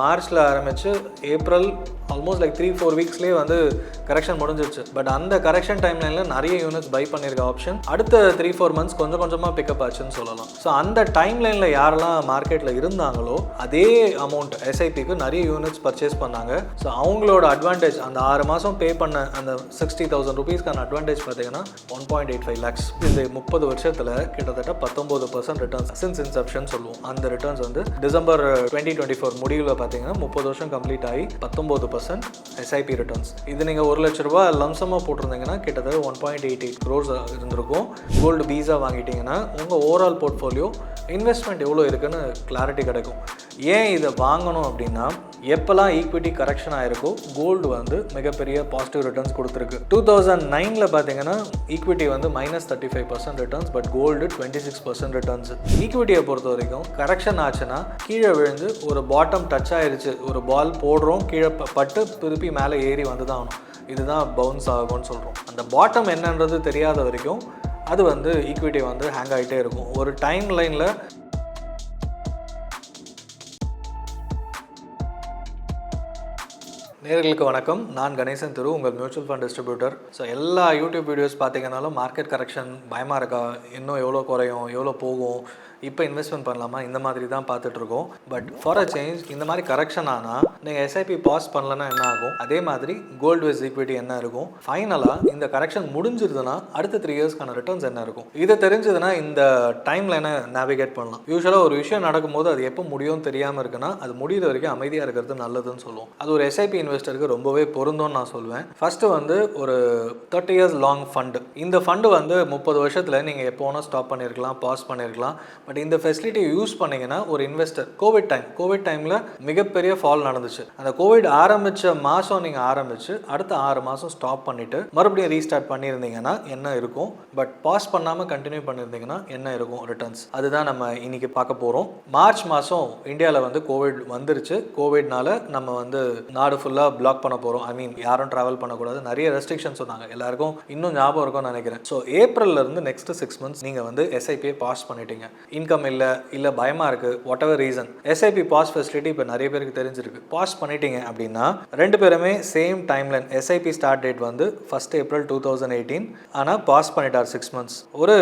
மார்ச்சில் ஆரம்பித்து April almost like 3-4 வீக்ஸ்லேயே வந்து கரெக்ஷன் முடிஞ்சிருச்சு. பட் அந்த கரெக்ஷன் டைம்லைனில் நிறைய யூனிட்ஸ் பை பண்ணியிருக்க ஆப்ஷன் அடுத்த 3-4 மந்த்ஸ் கொஞ்சம் கொஞ்சமாக பிக்கப் ஆச்சுன்னு சொல்லலாம். ஸோ அந்த டைம்லைனில் யாரெல்லாம் மார்க்கெட்டில் இருந்தாங்களோ அதே அமௌண்ட் எஸ்ஐபிக்கு நிறைய யூனிட்ஸ் பர்ச்சேஸ் பண்ணாங்க. ஸோ அவங்களோட அட்வான்டேஜ் அந்த 6 மாதம் பே பண்ண அந்த 60,000 ருபீஸ்க்கான அட்வான்டேஜ் பார்த்தீங்கன்னா 1.85 lakhs. இந்த 30 வருஷத்தில் கிட்டத்தட்ட 19% ரிட்டர்ன்ஸ் சின்ஸ் இன்செப்ஷன் சொல்லுவோம். அந்த ரிட்டர்ன்ஸ் வந்து டிசம்பர் 2024 முடிவில் பார்த்தீங்கன்னா 30 வருஷம் கம்ப்ளீட் ஆகி 19% எஸ்ஐபி ரிட்டர்ன்ஸ். இது நீங்கள் 1 லட்ச ரூபா லம்சமாக போட்டிருந்தீங்கன்னா கிட்டத்தட்ட 1.88 crores இருந்திருக்கும். கோல்டு பீஸா வாங்கிட்டீங்கன்னா உங்கள் ஓவரால் போர்ட்ஃபோலியோ இன்வெஸ்ட்மெண்ட் எவ்வளோ இருக்குன்னு கிளாரிட்டி கிடைக்கும். ஏன் இதை வாங்கணும் அப்படின்னா, எப்போல்லாம் ஈக்விட்டி கரெக்ஷன் ஆகிருக்கோ கோல்டு வந்து மிகப்பெரிய பாசிட்டிவ் ரிட்டர்ன்ஸ் கொடுத்துருக்கு. 2009 பார்த்தீங்கன்னா ஈக்விட்டி வந்து -35% ரிட்டர்ன்ஸ், பட் கோல்டு 26% ரிட்டர்ன்ஸ். ஈக்விட்டியை பொறுத்த வரைக்கும் கரெக்ஷன் ஆச்சுன்னா கீழே விழுந்து ஒரு பாட்டம் டச் ஆயிடுச்சு, ஒரு பால் போடுறோம், கீழே பட்டு திருப்பி மேலே ஏறி வந்து தான் ஆகணும். இதுதான் பவுன்ஸ் ஆகும்னு சொல்கிறோம். அந்த பாட்டம் என்னன்றது தெரியாத வரைக்கும் அது வந்து ஈக்விட்டி வந்து ஹேங் ஆகிட்டே இருக்கும். ஒரு டைம் லைனில் நேயர்களுக்கு வணக்கம். நான் கணேசன் திரு, உங்கள் மியூச்சுவல் ஃபண்ட் டிஸ்ட்ரிபியூட்டர். ஸோ எல்லா யூடியூப் வீடியோஸ் பார்த்தீங்கன்னாலும் மார்க்கெட் கரெக்ஷன் பயமாக இருக்கா, இன்னும் எவ்வளோ குறையும், எவ்வளோ போகும், இப்போ இன்வெஸ்ட்மெண்ட் பண்ணலாமா, இந்த மாதிரி தான் பார்த்துட்ருக்கோம். பட் ஃபார் அ சேஞ்ச் இந்த மாதிரி கரெக்ஷன் ஆனால் நீங்கள் எஸ்ஐபி பாஸ் பண்ணலன்னா என்ன ஆகும், அதே மாதிரி கோல்டு வேஸ் ஈக்விட்டி என்ன இருக்கும், ஃபைனலாக இந்த கரெக்ஷன் முடிஞ்சிருதுன்னா அடுத்த 3 இயர்ஸ்க்கான ரிட்டர்ன்ஸ் என்ன இருக்கும், இதை தெரிஞ்சதுன்னா இந்த டைம்லைனை நேவிகேட் பண்ணலாம். யூஸ்வலாக ஒரு விஷயம் நடக்கும்போது அது எப்போ முடியும்னு தெரியாமல் இருக்குன்னா அது முடிகிற வரைக்கும் அமைதியாக இருக்கிறது நல்லதுன்னு சொல்லுவோம். அது ஒரு எஸ்ஐபி இன்வெஸ்டருக்கு ரொம்பவே பொருந்தும்னு நான் சொல்வேன். ஃபஸ்ட்டு வந்து ஒரு 30 years லாங் ஃபண்டு. இந்த ஃபண்டு வந்து 30 வருஷத்தில் நீங்கள் எப்போ வேணால் ஸ்டாப் பண்ணியிருக்கலாம், பாஸ் பண்ணியிருக்கலாம். பட் இந்த ஃபெசிலிட்டியை யூஸ் பண்ணிங்கன்னா ஒரு இன்வெஸ்டர் கோவிட் டைமில் மிகப்பெரிய ஃபால் நடந்துச்சு. அந்த கோவிட் ஆரம்பித்த மாதம் நீங்கள் ஆரம்பித்து அடுத்த 6 மாதம் ஸ்டாப் பண்ணிவிட்டு மறுபடியும் ரீஸ்டார்ட் பண்ணியிருந்தீங்கன்னா என்ன இருக்கும், பட் பாஸ் பண்ணாமல் கண்டினியூ பண்ணியிருந்தீங்கன்னா என்ன இருக்கும் ரிட்டர்ன்ஸ், அதுதான் நம்ம இன்னைக்கு பார்க்க போகிறோம். மார்ச் மாதம் இந்தியாவில் வந்து கோவிட் வந்துருச்சு. கோவிட்னால நம்ம வந்து நாடு ஃபுல்லாக பிளாக் பண்ண போகிறோம். ஐ மீன் யாரும் ட்ராவல் பண்ணக்கூடாது, நிறைய ரெஸ்ட்ரிக்ஷன் சொன்னாங்க. எல்லாருக்கும் இன்னும் ஞாபகம் இருக்கும்னு நினைக்கிறேன். ஸோ ஏப்ரல்லேருந்து நெக்ஸ்ட் 6 months நீங்கள் வந்து எஸ்ஐபியை பாஸ் பண்ணிட்டீங்க. இன்கம் இல்லை பயமாக இருக்குது, whatever reason, SIP pause facility இப்போ நிறைய பேருக்கு தெரிஞ்சிருக்கு. பாஸ் பண்ணிட்டீங்க அப்படின்னா ரெண்டு பேருமே same timeline. SIP start date வந்து 1st April 2018, ஆனால் பாஸ் பண்ணிட்டார் 6 months. ஒரு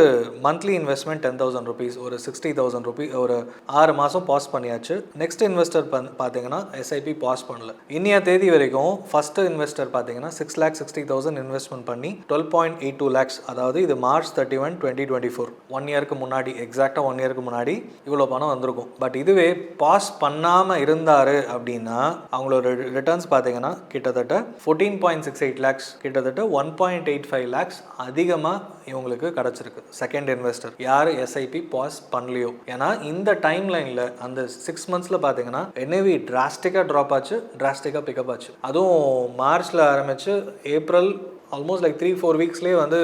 மந்த்லி இன்வெஸ்ட்மெண்ட் 10,000 rupees, ஒரு 60,000 rupees, ஒரு 6 மாதம் பாஸ் பண்ணியாச்சு. நெக்ஸ்ட் இன்வெஸ்டர் பார்த்தீங்கன்னா எஸ்ஐபி பாஸ் பண்ணல. இன்னைய தேதி வரைக்கும் ஃபர்ஸ்ட் இன்வெஸ்டர் பார்த்தீங்கன்னா 6,60,000 இன்வெஸ்ட்மெண்ட் பண்ணி 12.82 lakhs, அதாவது இது March 31, 2024, 1 இயருக்கு முன்னாடி, எக்ஸாக்டாக 1 இயருக்கு முன்னாடி இவ்வளோ பணம் வந்திருக்கும். பட் இதுவே பாஸ் பண்ணாமல் இருந்தார் அப்படின்னா அவங்களோட ரிட்டர்ன்ஸ் பார்த்தீங்கன்னா கிட்டத்தட்ட 14.68 lakhs, கிட்டத்தட்ட 1.85 lakhs அதிகமாக இவங்களுக்கு கிடச்சிருக்கு. செகண்ட் இன்வெஸ்டர் யார் எஸ்ஐபி பாஸ் பண்ணலையோ. ஏன்னா இந்த டைம் லைனில் அந்த 6 months பார்த்தீங்கன்னா என்ஏவி டிராஸ்டிக்காக ட்ராப் ஆச்சு, டிராஸ்டிக்காக பிக்கப் ஆச்சு. அதுவும் மார்ச்சில் ஆரம்பித்து ஏப்ரல் ஆல்மோஸ்ட் லைக் 3-4 வீக்ஸ்லேயே வந்து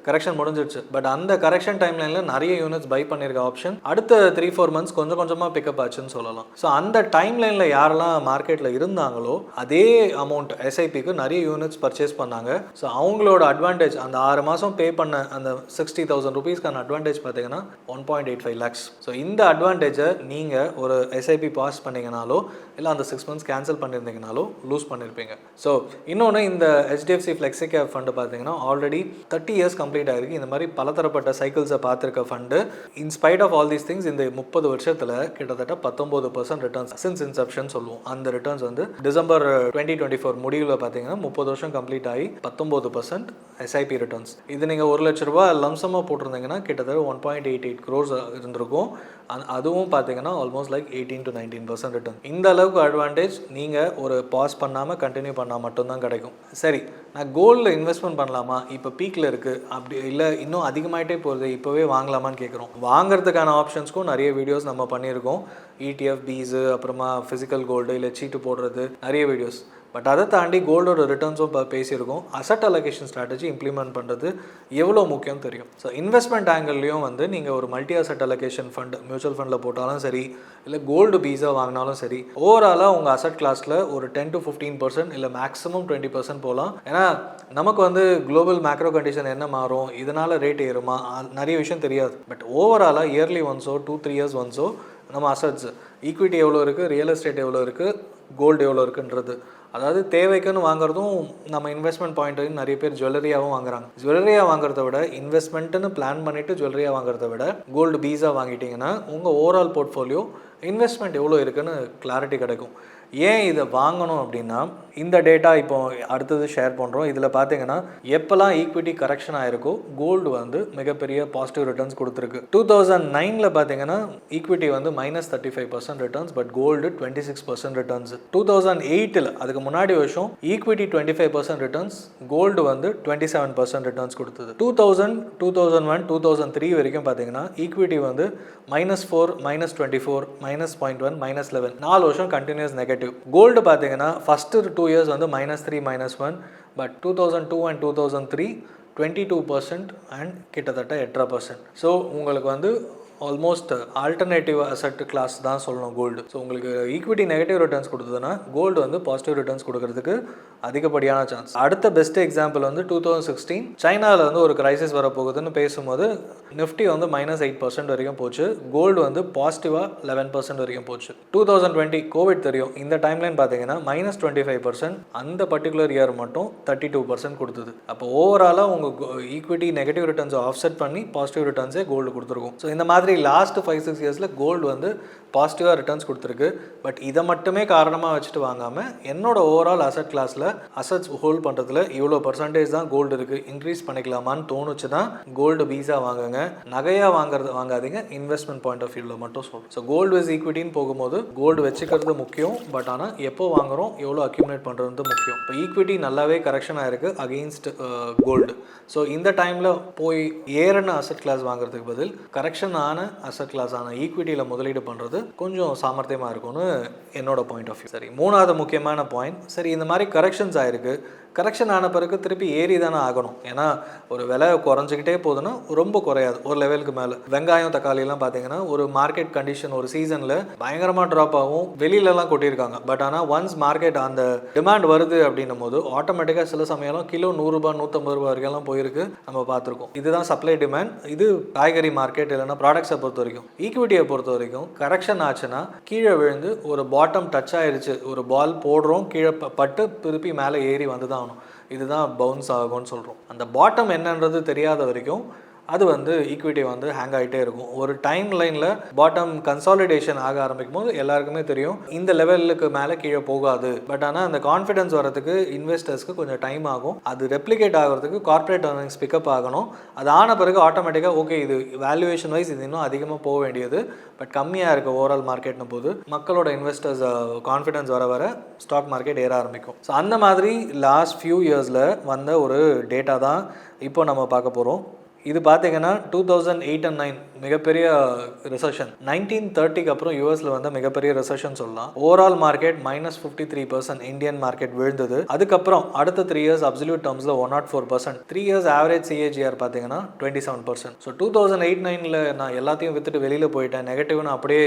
கரெக்ஷன் முடிஞ்சிருச்சு. பட் அந்த கரெக்ஷன் டைம்லைனில் நிறைய யூனிட்ஸ் பை பண்ணியிருக்க ஆப்ஷன் அடுத்த 3-4 மந்த்ஸ் கொஞ்சம் கொஞ்சமாக பிக்கப் ஆச்சுன்னு சொல்லலாம். ஸோ அந்த டைம்லைனில் யாரெல்லாம் மார்க்கெட்டில் இருந்தாங்களோ அதே அமௌண்ட் எஸ்ஐபிக்கு நிறைய யூனிட்ஸ் பர்ச்சேஸ் பண்ணாங்க. ஸோ அவங்களோட அட்வான்டேஜ் அந்த 6 மாதம் பே பண்ண அந்த 60,000 ருபீஸ்க்கான அட்வான்டேஜ் பார்த்தீங்கன்னா 1.85 lakhs. ஸோ இந்த அட்வான்டேஜை நீங்கள் ஒரு எஸ்ஐபி பாஸ் பண்ணிங்கனாலோ இல்லை அந்த 6 months கேன்சல் பண்ணியிருந்தீங்கனாலோ லூஸ் பண்ணியிருப்பீங்க. ஸோ இன்னொன்று, இந்த HDFC FlexiCap ஃபண்டு பார்த்தீங்கன்னா ஆல்ரெடி 30 years கம்ப்ளீட் ஆகிருக்கு. இந்த மாதிரி பலதரப்பட்ட சைக்கிள்ஸை பார்த்துருக்க fund. In spite of all these things இந்த 30 வருஷத்தில் கிட்டத்தட்ட 19% ரிட்டர்ன்ஸ் சின்ஸ் இன்செப்ஷன் சொல்லுவோம். அந்த ரிட்டர்ன்ஸ் வந்து டிசம்பர் 2024 முடிவில் பார்த்தீங்கன்னா 30 வருஷம் கம்ப்ளீட் ஆகி 19% எஸ்ஐபி ரிட்டர்ன்ஸ். இது நீங்கள் 1 லட்ச ரூபா லம்சமாக போட்டிருந்தீங்கன்னா கிட்டத்தட்ட 1.88 crores இருந்திருக்கும். அதுவும் பார்த்தீங்கன்னா ஆல்மோஸ்ட் லைக் 18 to 19% ரிட்டர்ன். இந்த அளவுக்கு அட்வான்டேஜ் நீங்கள் ஒரு பாஸ் பண்ணாமல் கண்டினியூ பண்ணால் மட்டும்தான் கிடைக்கும். சரி, நான் கோல்டில் இன்வெஸ்ட்மெண்ட் பண்ணலாமா, இப்போ பீக்கில் இருக்குது, அப்படி இல்லை இன்னும் அதிகமாகிட்டே போகுது, இப்போவே வாங்கலாமான்னு கேட்குறோம். வாங்கிறதுக்கான ஆப்ஷன்ஸ்க்கும் நிறைய வீடியோஸ் நம்ம பண்ணியிருக்கோம். ETF பீஸு, அப்புறமா ஃபிசிக்கல் கோல்டு, இல்லை சீட்டு போடுறது, நிறைய வீடியோஸ். பட் அதை தாண்டி கோல்டோட ரிட்டர்ன்ஸும் பேசியிருக்கோம். அசட் அலோகேஷன் ஸ்ட்ராட்டஜி இம்ப்ளிமெண்ட் பண்ணுறது எவ்வளோ முக்கியம் தெரியும். ஸோ இன்வெஸ்ட்மெண்ட் ஆங்கிள்லையும் வந்து நீங்கள் ஒரு multi asset allocation fund mutual ஃபண்டில் போட்டாலும் சரி, இல்லை கோல்டு பீஸாக வாங்கினாலும் சரி, ஓவராலாக உங்கள் அசட் கிளாஸில் ஒரு 10 to 15% இல்லை மேக்ஸிமம் 20% போகலாம். ஏன்னா நமக்கு வந்து குளோபல் மேக்ரோ கண்டிஷன் என்ன மாறும், இதனால் ரேட் ஏறுமா, நிறைய விஷயம் தெரியாது. பட் ஓவராலாக இயர்லி ஒன்ஸோ 2-3 years ஒன்ஸோ நம்ம அசட்ஸ் ஈக்விட்டி எவ்வளோ இருக்குது, ரியல் எஸ்டேட் எவ்வளோ இருக்குது, கோல்டு எவ்வளோ இருக்குன்றது. அதாவது தேவைக்குன்னு வாங்குறதும் நம்ம இன்வெஸ்ட்மெண்ட் பாயிண்ட் நிறைய பேர் ஜுவல்லரியாகவும் வாங்குறாங்க. ஜுவல்லரியாக வாங்குறத விட இன்வெஸ்ட்மெண்ட்டுன்னு பிளான் பண்ணிவிட்டு ஜுவல்லரியாக வாங்குறத விட கோல்டு பீஸாக வாங்கிட்டீங்கன்னா உங்கள் ஓவரால் போர்ட்ஃபோலியோ இன்வெஸ்ட்மெண்ட் எவ்வளோ இருக்குன்னு கிளாரிட்டி கிடைக்கும். ஏன் இதை வாங்கணும் அப்படின்னா, இந்த டேட்டா இப்போ அடுத்தது ஷேர் பண்ணுறோம். இதில் பார்த்தீங்கன்னா எப்போல்லாம் ஈக்விட்டி கரெக்ஷன் ஆகிருக்கோ கோல்டு வந்து மிகப்பெரிய பாசிட்டிவ் ரிட்டர்ன்ஸ் கொடுத்துருக்கு. 2009 பார்த்தீங்கன்னா ஈக்விட்டி வந்து -35% ரிட்டர்ன்ஸ், பட் கோல்டு 26% ரிட்டர்ன்ஸ். 2008 அதுக்கு முன்னாடி வருஷம் ஈக்விட்டி 25% ரிட்டர்ன்ஸ், கோல்டு வந்து 27% ரிட்டர்ன்ஸ் கொடுத்தது. 2000, 2001, 2003 வரைக்கும் பார்த்தீங்கன்னா ஈக்விட்டி வந்து -4, -24, -0.1, -11 4 வருஷம் கண்டினியூஸ் நெகட்டிவ். கோல்டு பார்த்தீங்கன்னா ஃபஸ்ட்டு 2 இயர்ஸ் வந்து -3, -1, பட் 2002 அண்ட் 2003 22% அண்ட் கிட்டத்தட்ட 8%. ஸோ உங்களுக்கு வந்து ஆல்மோஸ்ட் ஆல்டர்னேட்டிவ் அசட் கிளாஸ் தான் சொல்லணும் கோல்டு. ஸோ உங்களுக்கு ஈக்விட்டி நெகட்டிவ் ரிட்டர்ன்ஸ் கொடுத்ததுன்னா கோல்டு வந்து பாசிட்டிவ் ரிட்டர்ன்ஸ் கொடுக்கறதுக்கு அதிகப்படியான சான்ஸ். அடுத்த பெஸ்ட் எக்ஸாம்பிள் வந்து 2016 சைனாவில் வந்து ஒரு கிரைசிஸ் வரப்போகுதுன்னு பேசும்போது நிஃப்டி வந்து -8% வரைக்கும் போச்சு, கோல்டு வந்து பாசிட்டிவாக 11% வரைக்கும் போச்சு. 2020 கோவிட் தெரியும், இந்த டைம்லைன் பார்த்தீங்கன்னா -25%, அந்த பர்டிகுலர் இயர் மட்டும் 32% கொடுத்தது. அப்போ ஓவராலாக உங்கள் ஈக்விட்டி நெகட்டிவ் ரிட்டர்ன்ஸை ஆஃப்செட் பண்ணி பாசிட்டிவ் ரிட்டர்ன்ஸே கோல்டு கொடுத்துருக்கும். ஸோ இந்த மாதிரி லாஸ்ட் 5-6 இயர்ஸில் கோல்டு வந்து பாசிட்டிவாக ரிட்டர்ன்ஸ் கொடுத்துருக்கு. பட் இதை மட்டுமே காரணமாக வச்சுட்டு வாங்காமல் என்னோட ஓவரால் அசட் கிளாஸில் அசட்ஸ் ஹோல்ட் பண்ணுறதுல இவ்வளோ பர்சன்டேஜ் தான் கோல்டு இருக்குது, இன்க்ரீஸ் பண்ணிக்கலாமான்னு தோணுச்சு தான் கோல்டு பீஸாக வாங்குங்க. நகையாக வாங்காதீங்க, இன்வெஸ்ட்மெண்ட் பாயிண்ட் ஆஃப் வியூவில் மட்டும் சொல்கிறேன். ஸோ கோல்டு இஸ் ஈக்விட்டின்னு போகும்போது கோல்டு வச்சுக்கிறது முக்கியம், பட் ஆனால் எப்போ வாங்குகிறோம் எவ்வளோ அக்யூமுலேட் பண்ணுறது முக்கியம். இப்போ ஈக்விட்டி நல்லாவே கரெக்ஷன் ஆகிருக்கு அகெயின்ஸ்ட் கோல்டு. ஸோ இந்த டைமில் போய் ஏறின அசட் கிளாஸ் வாங்குறதுக்கு பதில் கரெக்ஷன் ஆன அசட் கிளாஸ் ஆன ஈக்விட்டியில் முதலீடு பண்ணுறது கொஞ்சம் சாமர்த்தியமாக இருக்கும்னு என்னோட பாயிண்ட் ஆஃப் வியூ. சரி, மூணாவது முக்கியமான பாயிண்ட், சரி இந்த மாதிரி கரெக்ஷன்ஸ் ஆகிருக்கு, கரெக்ஷன் ஆன பிறகு திருப்பி ஏறி தானே ஆகணும். ஏன்னா ஒரு விலை குறைஞ்சிக்கிட்டே போகுதுன்னா ரொம்ப குறையாது, ஒரு லெவலுக்கு மேலே. வெங்காயம் தக்காளிலாம் பார்த்தீங்கன்னா ஒரு மார்க்கெட் கண்டிஷன் ஒரு சீசனில் பயங்கரமாக ட்ராப் ஆகும், வெளியிலலாம் கொட்டியிருக்காங்க. பட் ஆனால் ஒன்ஸ் மார்க்கெட் அந்த டிமாண்ட் வருது அப்படின்னும் போது ஆட்டோமேட்டிக்காக சில சமயம் கிலோ 100 ரூபாய் 150 ரூபாய் வரைக்கும் போயிருக்கு, நம்ம பார்த்துருக்கோம். இதுதான் சப்ளை டிமாண்ட். இது காய்கறி மார்க்கெட் இல்லைன்னா ப்ராடக்ட்ஸை பொறுத்த வரைக்கும். ஈக்விட்டியை பொறுத்த வரைக்கும் கரெக்ஷன் ஆச்சுன்னா கீழே விழுந்து ஒரு பாட்டம் டச் ஆயிடுச்சு, ஒரு பால் போடுறோம், கீழே பட்டு திருப்பி மேலே ஏறி வந்து தான் ஆகணும். இதுதான் பவுன்ஸ் ஆகும்னு சொல்கிறோம். அந்த பாட்டம் என்னன்றது தெரியாத வரைக்கும் அது வந்து ஈக்விட்டி வந்து ஹேங் ஆகிட்டே இருக்கும். ஒரு டைம் லைனில் பாட்டம் கன்சாலிடேஷன் ஆக ஆரம்பிக்கும் போது எல்லாருக்குமே தெரியும் இந்த லெவலுக்கு மேலே கீழே போகாது. பட் ஆனால் அந்த கான்ஃபிடன்ஸ் வரதுக்கு இன்வெஸ்டர்ஸ்க்கு கொஞ்சம் டைம் ஆகும். அது ரெப்ளிகேட் ஆகிறதுக்கு கார்ப்பரேட் ஏர்னிங்ஸ் பிக்கப் ஆகணும். அது ஆன பிறகு ஆட்டோமேட்டிக்காக ஓகே இது வேல்யூவேஷன் வைஸ் இது இன்னும் அதிகமாக போக வேண்டியது, பட் கம்மியாக இருக்க ஓவரால் மார்க்கெட்னு போது மக்களோட இன்வெஸ்டர்ஸ் கான்ஃபிடன்ஸ் வர ஸ்டாக் மார்க்கெட் ஏற ஆரம்பிக்கும். ஸோ அந்த மாதிரி லாஸ்ட் ஃபியூ இயர்ஸில் வந்த ஒரு டேட்டா தான் இப்போ நம்ம பார்க்க போகிறோம். இது பார்த்தீங்கன்னா 2008 and 2009 மிகப்பெரிய ரிசெஷன். 1930க்கு அப்புறம் யூஎஸில் வந்த மிகப்பெரிய ரிசெஷன் சொல்லலாம். ஓவரால் மார்க்கெட் -53% இந்தியன் மார்க்கெட் விழுந்தது. அதுக்கப்புறம் அடுத்த 3 இயர்ஸ் அப்சல்யூட் டர்ம்ஸில் 104%, 3 இயர்ஸ் ஆவரேஜ் சிஏஜிஆர் பார்த்தீங்கன்னா 27%. ஸோ 2008-9ல் நான் எல்லாத்தையும் விற்றுட்டு வெளியில் போயிட்டேன், நெகட்டிவ்னு அப்படியே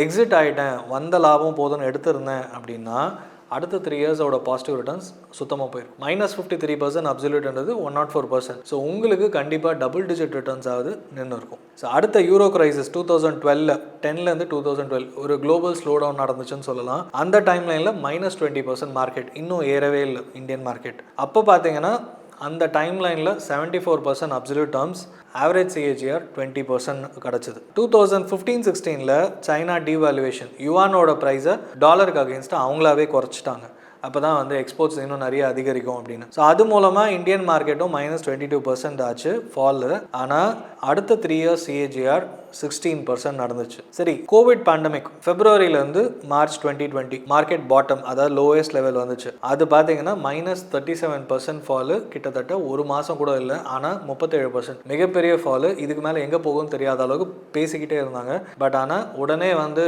எக்ஸிட் ஆகிட்டேன், வந்த லாபம் போதும்னு எடுத்திருந்தேன் அப்படின்னா அடுத்த 3 இயர்ஸோட பாசிட்டிவ் ரிட்டர்ன்ஸ் சுத்தமாக போயிடும். -53% அப்சல்யூட்ன்றது 104%. ஸோ உங்களுக்கு கண்டிப்பாக டபுள் டிஜிட் ரிட்டர்ன்ஸ் ஆகுது நின்று இருக்கும். ஸோ அடுத்த யூரோ கிரைசிஸ் 2010லேருந்து 2012 ஒரு குளோபல் ஸ்லோ டவுன் நடந்துச்சுன்னு சொல்லலாம். அந்த டைம் லைனில் -20% மார்க்கெட் இன்னும் ஏறவே இல்லை இந்தியன் மார்க்கெட். அப்போ பார்த்தீங்கன்னா அந்த டைம் லைனில் 74% அப்சல்யூட் டர்ம்ஸ், ஆவரேஜ் சிஏஜிஆர் 20% கிடச்சிது. 2015-16ல் சைனா டிவாலுவேஷன், யுவானோட ப்ரைஸை டாலருக்கு அகேன்ஸ்டாக அவங்களாவே குறைச்சிட்டாங்க. அப்போ தான் வந்து எக்ஸ்போர்ட்ஸ் இன்னும் நிறைய அதிகரிக்கும் அப்படின்னு. ஸோ அது மூலமாக இந்தியன் மார்க்கெட்டும் -22% ஆச்சு ஃபால். ஆனால் அடுத்த 3 இயர்ஸ் சிஏஜிஆர் 16% நடந்துச்சு. சரி, கோவிட் பேண்டமிக் Februaryலேருந்து March 2020 மார்க்கெட் பாட்டம், அதாவது லோவஸ்ட் லெவல் வந்துச்சு. அது பார்த்தீங்கன்னா -37% ஃபாலு, கிட்டத்தட்ட ஒரு மாதம் கூட இல்லை, ஆனால் 37% மிகப்பெரிய ஃபாலு. இதுக்கு மேலே எங்கே போகும்னு தெரியாத அளவுக்கு பேசிக்கிட்டே இருந்தாங்க. பட் ஆனால் உடனே வந்து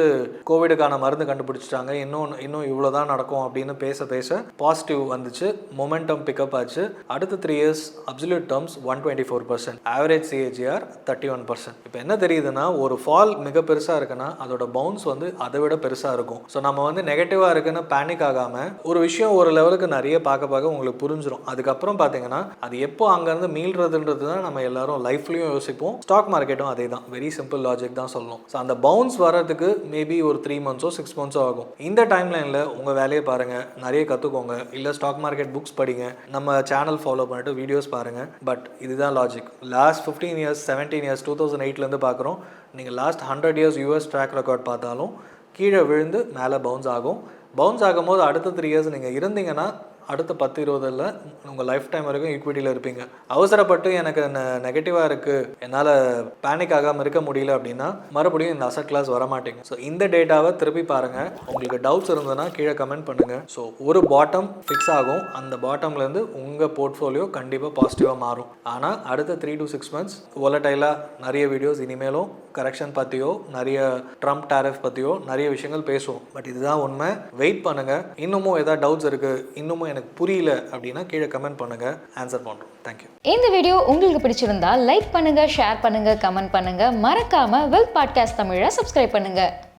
கோவிடுக்கான மருந்து கண்டுபிடிச்சிட்டாங்க, இன்னும் இவ்வளோ தான் நடக்கும் அப்படின்னு பேச பாசிட்டிவ் வந்துச்சு, மொமெண்டம் பிக்கப் ஆச்சு. அடுத்த 3 years absolute terms 124%, average CAGR 31%. இப்போ என்ன தெரியுதுன்னா ஒரு ஃபால் மிக பெருசாக இருக்குன்னா அதோட பவுன்ஸ் வந்து அதை விட பெருசாக இருக்கும். ஸோ நம்ம வந்து நெகட்டிவாக இருக்குன்னு பேனிக் ஆகாமல் ஒரு விஷயம் ஒரு லெவலுக்கு நிறைய பார்க்க உங்களுக்கு புரிஞ்சிடும். அதுக்கப்புறம் பார்த்தீங்கன்னா அது எப்போ அங்கேருந்து மீள்றதுன்றது தான் நம்ம எல்லாரும் லைவ் லைஃப்லையும் யோசிப்போம், ஸ்டாக் மார்க்கெட்டும் அதே தான். வெரி சிம்பிள் லாஜிக் தான் சொல்லணும். ஸோ அந்த பவுன்ஸ் வர்றதுக்கு மேபி ஒரு 3 மந்த்ஸோ 6 மந்த்ஸோ ஆகும். இந்த டைம்லைனில் உங்கள் வேலையை பாருங்கள், நிறைய கற்றுக்கோங்க, இல்லை ஸ்டாக் மார்க்கெட் புக்ஸ் படிங்க, நம்ம சேனல் ஃபாலோ பண்ணிட்டு வீடியோஸ் பாருங்கள். பட் இதுதான் லாஜிக். லாஸ்ட் 15 இயர்ஸ் 17 இயர்ஸ் 2008லேருந்து பார்க்குறோம். நீங்கள் last 100 years US track record பார்த்தாலும் கீழே விழுந்து மேலே பவுன்ஸ் ஆகும். பவுன்ஸ் ஆகும்போது அடுத்த 3 இயர்ஸ் நீங்கள் இருந்தீங்கன்னா அடுத்த 10-20 உங்கள் லைஃப் டைம் வரைக்கும் ஈக்விட்டியில் இருப்பீங்க. அவசரப்பட்டு எனக்கு நெகட்டிவாக இருக்குது, என்னால் பேனிக் ஆகாமல் இருக்க முடியல அப்படின்னா மறுபடியும் இந்த அசட் கிளாஸ் வரமாட்டேங்க. ஸோ இந்த டேட்டாவை திருப்பி பாருங்கள். உங்களுக்கு டவுட்ஸ் இருந்ததுன்னா கீழே கமெண்ட் பண்ணுங்கள். ஸோ ஒரு பாட்டம் ஃபிக்ஸ் ஆகும், அந்த பாட்டம்லேருந்து உங்கள் போர்ட்ஃபோலியோ கண்டிப்பாக பாசிட்டிவாக மாறும். ஆனால் அடுத்த 3 to 6 months volatile-ஆக நிறைய வீடியோஸ் இனிமேலும் கரெக்ஷன் பற்றியோ நிறைய ட்ரம்ப் டேரிஃப் பற்றியோ நிறைய விஷயங்கள் பேசுவோம். பட் இதுதான் உண்மை. வெயிட் பண்ணுங்கள். இன்னமும் ஏதாவது டவுட்ஸ் இருக்குது, இன்னமும் எனக்கு புரியல அப்படின்னா கீழே கமெண்ட் பண்ணுங்கள், ஆன்சர் பண்ணுறோம். தேங்க்யூ. இந்த வீடியோ உங்களுக்கு பிடிச்சிருந்தா லைக் பண்ணுங்கள், ஷேர் பண்ணுங்கள், கமெண்ட் பண்ணுங்கள். மறக்காமல் வெல்த் பாட்காஸ்ட் தமிழை சப்ஸ்கிரைப் பண்ணுங்கள்.